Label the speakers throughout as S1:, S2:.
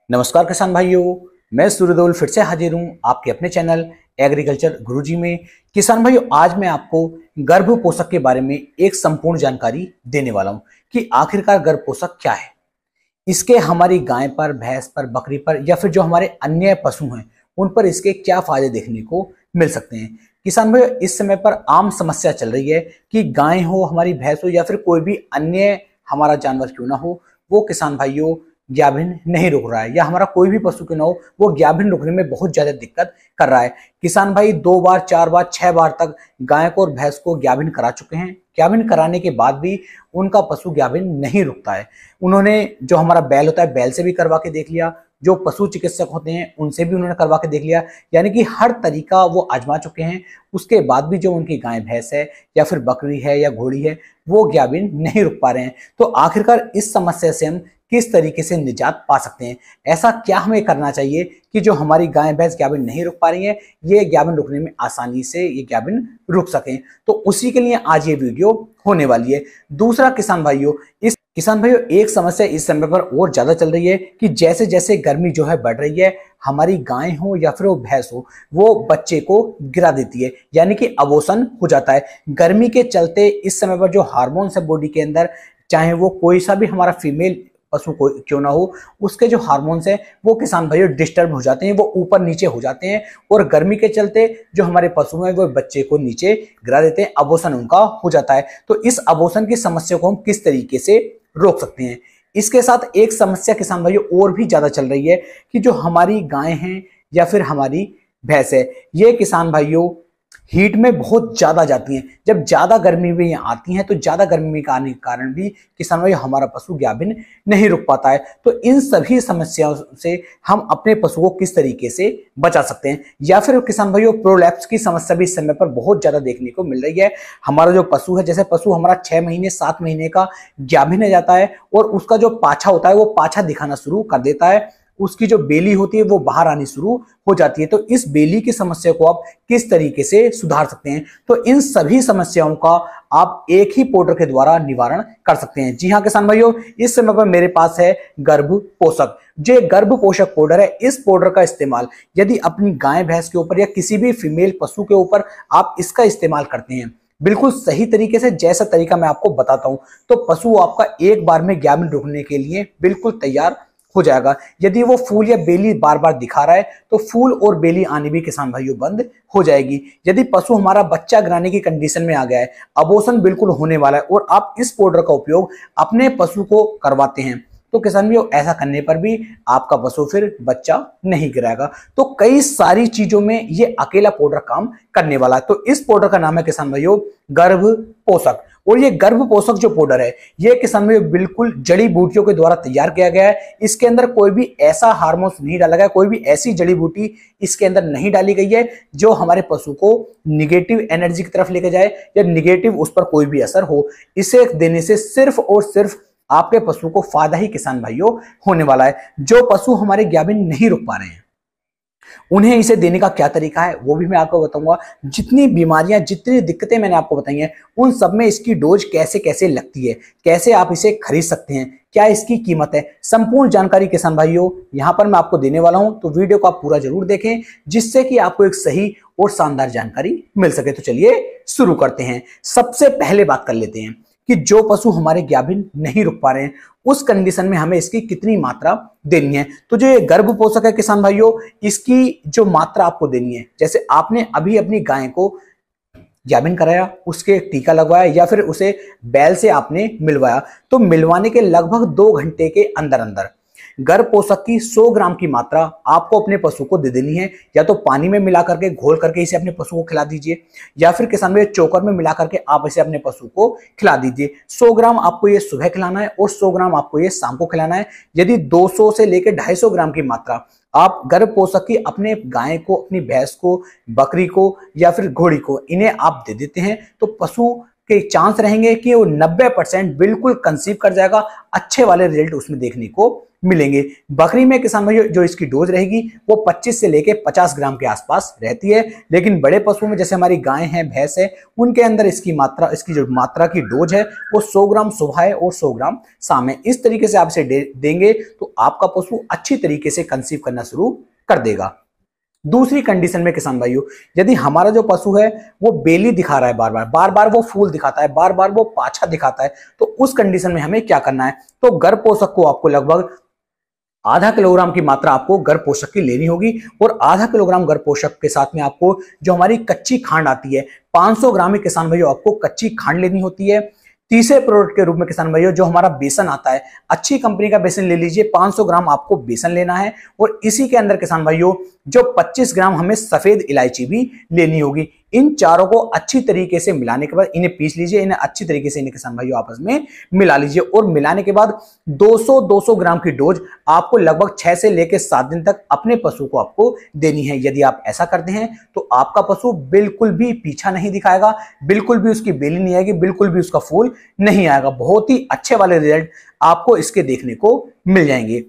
S1: नमस्कार किसान भाइयों, मैं सूर्यदेव फिर से हाजिर हूं आपके अपने चैनल एग्रीकल्चर गुरुजी में। किसान भाइयों, आज मैं आपको गर्भ पोषक के बारे में एक संपूर्ण जानकारी देने वाला हूं कि आखिरकार गर्भ पोषक क्या है, इसके हमारी गाय पर, भैंस पर, बकरी पर या फिर जो हमारे अन्य पशु हैं उन पर इसके क्या फायदे देखने को मिल सकते हैं। किसान भाइयों, इस समय पर आम समस्या चल रही है कि गाय हो, हमारी भैंस हो या फिर कोई भी अन्य हमारा जानवर क्यों ना हो, वो किसान भाइयों गाभिन नहीं रुक रहा है, या हमारा कोई भी पशु क्यों ना हो वो गाभिन रुकने में बहुत ज्यादा दिक्कत कर रहा है। किसान भाई 2 बार, 4 बार, 6 बार तक गाय को और भैंस को गाभिन करा चुके हैं। गाभिन कराने के बाद भी उनका पशु गाभिन नहीं रुकता है। उन्होंने जो हमारा बैल होता है, बैल से भी करवा के देख लिया, जो पशु चिकित्सक होते हैं उनसे भी उन्होंने करवा के देख लिया, यानी कि हर तरीका वो आजमा चुके हैं। उसके बाद भी जो उनकी गाय भैंस है या फिर बकरी है या घोड़ी है वो गाभिन नहीं रुक पा रहे हैं। तो आखिरकार इस समस्या से हम किस तरीके से निजात पा सकते हैं, ऐसा क्या हमें करना चाहिए कि जो हमारी गाय भैंस गाभिन नहीं रुक पा रही हैं ये गाभिन रुकने में आसानी से ये गाभिन रुक सकें। तो उसी के लिए आज ये वीडियो होने वाली है। दूसरा किसान भाइयों, एक समस्या इस समय पर और ज्यादा चल रही है कि जैसे जैसे गर्मी जो है बढ़ रही है, हमारी गाय हो या फिर वो भैंस हो वो बच्चे को गिरा देती है, यानी कि अबोशन हो जाता है। गर्मी के चलते इस समय पर जो हार्मोन्स है बॉडी के अंदर, चाहे वो कोई सा भी हमारा फीमेल पशु को क्यों ना हो, उसके जो हार्मोन्स हैं वो किसान भाइयों डिस्टर्ब हो जाते हैं, वो ऊपर नीचे हो जाते हैं और गर्मी के चलते जो हमारे पशु हैं वो बच्चे को नीचे गिरा देते हैं, अबोशन उनका हो जाता है। तो इस अबोशन की समस्या को हम किस तरीके से रोक सकते हैं। इसके साथ एक समस्या किसान भाइयों और भी ज्यादा चल रही है कि जो हमारी गाय हैं या फिर हमारी भैंस है, ये किसान भाइयों हीट में बहुत ज्यादा जाती हैं। जब ज्यादा गर्मी में यहाँ आती हैं तो ज्यादा गर्मी में आने के कारण भी किसान भाई हमारा पशु गाभिन नहीं रुक पाता है। तो इन सभी समस्याओं से हम अपने पशु को किस तरीके से बचा सकते हैं, या फिर किसान भाइयों प्रोलैप्स की समस्या भी इस समय पर बहुत ज्यादा देखने को मिल रही है। हमारा जो पशु है, जैसे पशु हमारा 6 महीने 7 महीने का गाभिन हो जाता है और उसका जो पाछा होता है वो पाछा दिखाना शुरू कर देता है, उसकी जो बेली होती है वो बाहर आनी शुरू हो जाती है। तो इस बेली की समस्या को आप किस तरीके से सुधार सकते हैं, तो इन सभी समस्याओं का आप एक ही पाउडर के द्वारा निवारण कर सकते हैं। जी हाँ किसान भाइयों, इस समय पर मेरे पास है गर्भ पोषक। जो गर्भ पोषक पाउडर है, इस पाउडर का इस्तेमाल यदि अपनी गाय भैंस के ऊपर या किसी भी फीमेल पशु के ऊपर आप इसका इस्तेमाल करते हैं बिल्कुल सही तरीके से, जैसा तरीका मैं आपको बताता हूं, तो पशु आपका एक बार में गाभिन रुकने के लिए बिल्कुल तैयार हो जाएगा। यदि वो फूल या बेली बार बार दिखा रहा है तो फूल और बेली आनी भी किसान भाइयों बंद हो जाएगी। यदि पशु हमारा बच्चा गिराने की कंडीशन में आ गया है, अबोशन बिल्कुल होने वाला है और आप इस पाउडर का उपयोग अपने पशु को करवाते हैं, तो किसान भाइयों ऐसा करने पर भी आपका पशु फिर बच्चा नहीं गिराएगा। तो कई सारी चीजों में ये अकेला पाउडर काम करने वाला है। तो इस पाउडर का नाम है किसान भाइयों गर्भ पोषक। और ये गर्भ पोषक जो पाउडर है ये किसान भाइयों बिल्कुल जड़ी बूटियों के द्वारा तैयार किया गया है। इसके अंदर कोई भी ऐसा हार्मोन नहीं डाला गया, कोई भी ऐसी जड़ी बूटी इसके अंदर नहीं डाली गई है जो हमारे पशु को निगेटिव एनर्जी की तरफ लेके जाए या निगेटिव उस पर कोई भी असर हो। इसे देने से सिर्फ और सिर्फ आपके पशु को फायदा ही किसान भाइयों होने वाला है। जो पशु हमारे गाभिन नहीं रुक पा रहे हैं उन्हें इसे देने का क्या तरीका है वो भी मैं आपको बताऊंगा। जितनी बीमारियां, जितनी दिक्कतें मैंने आपको बताई हैं उन सब में इसकी डोज कैसे कैसे लगती है, कैसे आप इसे खरीद सकते हैं, क्या इसकी कीमत है, संपूर्ण जानकारी किसान भाइयों यहां पर मैं आपको देने वाला हूं। तो वीडियो को आप पूरा जरूर देखें जिससे कि आपको एक सही और शानदार जानकारी मिल सके। तो चलिए शुरू करते हैं। सबसे पहले बात कर लेते हैं कि जो पशु हमारे गाभिन नहीं रुक पा रहे हैं उस कंडीशन में हमें इसकी कितनी मात्रा देनी है। तो जो ये गर्भ पोषक है किसान भाइयों, इसकी जो मात्रा आपको देनी है, जैसे आपने अभी अपनी गाय को गाभिन कराया, उसके टीका लगवाया या फिर उसे बैल से आपने मिलवाया, तो मिलवाने के लगभग 2 घंटे के अंदर अंदर गर्भ पोषक की 100 ग्राम की मात्रा आपको अपने पशु को दे देनी है। या तो पानी में मिला करके घोल करके इसे अपने पशु को खिला दीजिए, या फिर किसान भाई चोकर में मिला करके आप इसे अपने पशु को खिला दीजिए। 100 ग्राम आपको ये सुबह खिलाना है और 100 ग्राम आपको ये शाम को खिलाना है। यदि 200 से लेकर 250 ग्राम की मात्रा आप गर्भ पोषक की अपने गाय को, अपनी भैंस को, बकरी को या फिर घोड़ी को इन्हें आप दे देते हैं तो पशु के चांस रहेंगे कि वो 90% बिल्कुल कंसीव कर जाएगा, अच्छे वाले रिजल्ट उसमें देखने को मिलेंगे। बकरी में किसान भाइयों जो इसकी डोज रहेगी वो 25 से लेके 50 ग्राम के आसपास रहती है, लेकिन बड़े पशुओं में जैसे हमारी गाय है, भैंस है, उनके अंदर इसकी जो मात्रा की डोज है वो 100 ग्राम सुबह है और 100 ग्राम शाम है। इस तरीके से आप इसे देंगे तो आपका पशु अच्छी तरीके से कंसीव करना शुरू कर देगा। दूसरी कंडीशन में किसान भाइयों, यदि हमारा जो पशु है वो बेली दिखा रहा है, बार बार वो फूल दिखाता है, बार बार वो पाछा दिखाता है, तो उस कंडीशन में हमें क्या करना है, तो गर्भ पोषक को आपको लगभग आधा किलोग्राम की मात्रा आपको गर्भ पोषक की लेनी होगी। और आधा किलोग्राम गर्भ पोषक के साथ में आपको जो हमारी कच्ची खांड आती है 500 ग्राम ही किसान भाइयों आपको कच्ची खांड लेनी होती है। तीसरे प्रोडक्ट के रूप में किसान भाइयों जो हमारा बेसन आता है, अच्छी कंपनी का बेसन ले लीजिए, 500 ग्राम आपको बेसन लेना है। और इसी के अंदर किसान भाइयों जो 25 ग्राम हमें सफेद इलायची भी लेनी होगी। इन चारों को अच्छी तरीके से मिलाने के बाद इन्हें पीस लीजिए, इन्हें अच्छी तरीके से इन्हें किसान भाइयों आपस में मिला लीजिए। और मिलाने के बाद 200 ग्राम की डोज आपको लगभग 6 से लेकर 7 दिन तक अपने पशु को आपको देनी है। यदि आप ऐसा करते हैं तो आपका पशु बिल्कुल भी पीछा नहीं दिखाएगा, बिल्कुल भी उसकी बेली नहीं आएगी, बिल्कुल भी उसका फूल नहीं आएगा। बहुत ही अच्छे वाले रिजल्ट आपको इसके देखने को मिल जाएंगे।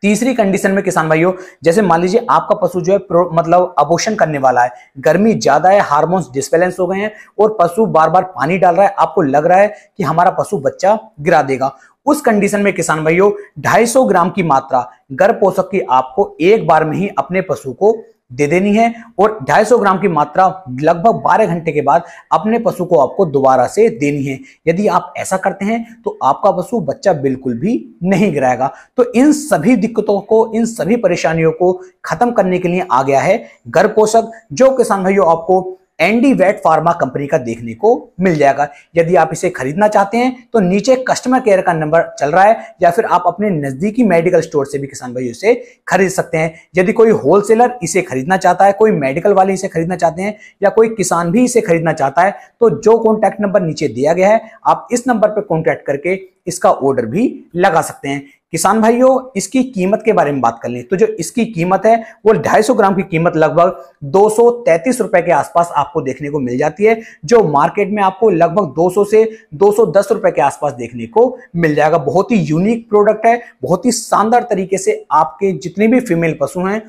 S1: तीसरी कंडीशन में किसान भाइयों, जैसे मान लीजिए आपका पशु जो है मतलब अबॉर्शन करने वाला है, गर्मी ज्यादा है, हार्मोन्स डिसबैलेंस हो गए हैं और पशु बार बार पानी डाल रहा है, आपको लग रहा है कि हमारा पशु बच्चा गिरा देगा। उस कंडीशन में किसान भाइयों 250 ग्राम की मात्रा गर्भ पोषक की आपको एक बार में ही अपने पशु को दे देनी है। और 250 ग्राम की मात्रा लगभग 12 घंटे के बाद अपने पशु को आपको दोबारा से देनी है। यदि आप ऐसा करते हैं तो आपका पशु बच्चा बिल्कुल भी नहीं गिराएगा। तो इन सभी दिक्कतों को, इन सभी परेशानियों को खत्म करने के लिए आ गया है गर्भ पोषक, जो किसान भाइयों आपको एनडी वेट फार्मा कंपनी का देखने को मिल जाएगा। यदि आप इसे खरीदना चाहते हैं तो नीचे कस्टमर केयर का नंबर चल रहा है, या फिर आप अपने नजदीकी मेडिकल स्टोर से भी किसान भाइयों इसे खरीद सकते हैं। यदि कोई होलसेलर इसे खरीदना चाहता है, कोई मेडिकल वाले इसे खरीदना चाहते हैं, या कोई किसान भी इसे खरीदना चाहता है, तो जो कॉन्टैक्ट नंबर नीचे दिया गया है आप इस नंबर पर कॉन्टैक्ट करके इसका ऑर्डर भी लगा सकते हैं। किसान भाइयों इसकी कीमत के बारे में बात कर लें तो जो इसकी कीमत है वो 250 ग्राम की कीमत लगभग 233 रुपए के आसपास आपको देखने को मिल जाती है, जो मार्केट में आपको लगभग 200 से 210 रुपए के आसपास देखने को मिल जाएगा। बहुत ही यूनिक प्रोडक्ट है, बहुत ही शानदार तरीके से आपके जितने भी फीमेल पशु हैं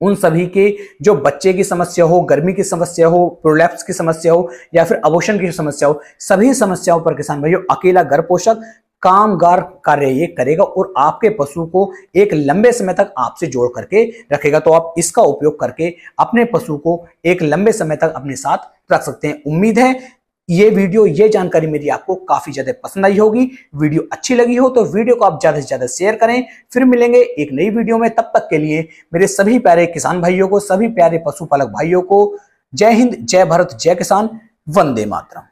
S1: उन सभी के जो बच्चे की समस्या हो, गर्मी की समस्या हो, प्रोलैप्स की समस्या हो, या फिर अबॉर्शन की समस्या हो, सभी समस्याओं पर किसान भाइयों अकेला गर्भ पोषक कामगार कार्य ये करेगा और आपके पशु को एक लंबे समय तक आपसे जोड़ करके रखेगा। तो आप इसका उपयोग करके अपने पशु को एक लंबे समय तक अपने साथ रख सकते हैं। उम्मीद है ये वीडियो, ये जानकारी मेरी आपको काफी ज्यादा पसंद आई होगी। वीडियो अच्छी लगी हो तो वीडियो को आप ज्यादा से ज्यादा शेयर करें। फिर मिलेंगे एक नई वीडियो में, तब तक के लिए मेरे सभी प्यारे किसान भाइयों को, सभी प्यारे पशुपालक भाइयों को जय हिंद, जय भारत, जय किसान, वंदे मातरम।